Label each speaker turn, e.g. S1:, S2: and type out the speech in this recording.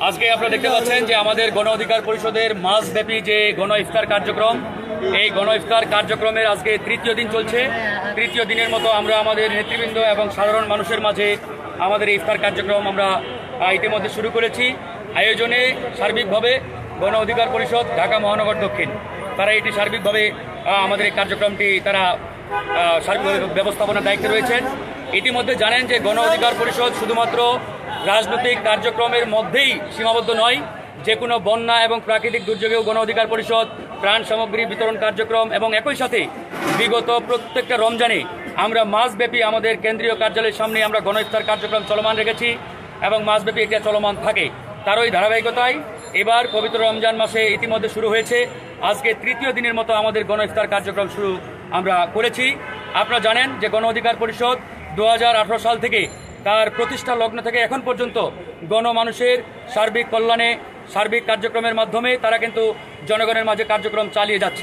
S1: আজকে আপনারা দেখতে পাচ্ছেন যে আমাদের গণ অধিকার পরিষদের মাসব্যাপী যে গণ ইফতার কার্যক্রম, এই গণ ইফতার কার্যক্রমের আজকে তৃতীয় দিন চলছে। তৃতীয় দিনের মতো আমরা আমাদের নেতৃবৃন্দ এবং সাধারণ মানুষের মাঝে আমাদের ইফতার কার্যক্রম আমরা ইতিমধ্যে শুরু করেছি। আয়োজনে সার্বিকভাবে গণ অধিকার পরিষদ ঢাকা মহানগর দক্ষিণ তারা এটি সার্বিকভাবে আমাদের এই কার্যক্রমটি তারা সার্বিকভাবে ব্যবস্থাপনার দায়িত্বে রয়েছেন। ইতিমধ্যে জানেন যে গণ অধিকার পরিষদ শুধুমাত্র রাজনৈতিক কার্যক্রমের মধ্যেই সীমাবদ্ধ নয়, যে কোনো বন্যা এবং প্রাকৃতিক দুর্যোগেও গণ অধিকার পরিষদ ত্রাণ সামগ্রী বিতরণ কার্যক্রম এবং একই সাথে বিগত প্রত্যেকটা রমজানে আমরা মাসব্যাপী আমাদের কেন্দ্রীয় কার্যালয়ের সামনে আমরা গণ ইফতার কার্যক্রম চলমান রেখেছি এবং মাসব্যাপী এটা চলমান থাকে। তারই ধারাবাহিকতায় এবার পবিত্র রমজান মাসে ইতিমধ্যে শুরু হয়েছে। আজকে তৃতীয় দিনের মতো আমাদের গণ ইফতার কার্যক্রম শুরু আমরা করেছি। আপনারা জানেন যে গণ অধিকার পরিষদ 2018 সাল থেকে তার প্রতিষ্ঠা লগ্ন থেকে এখন পর্যন্ত গণমানুষের সার্বিক কল্যাণে সার্বিক কার্যক্রমের মাধ্যমে তারা কিন্তু জনগণের মাঝে কার্যক্রম চালিয়ে যাচ্ছে।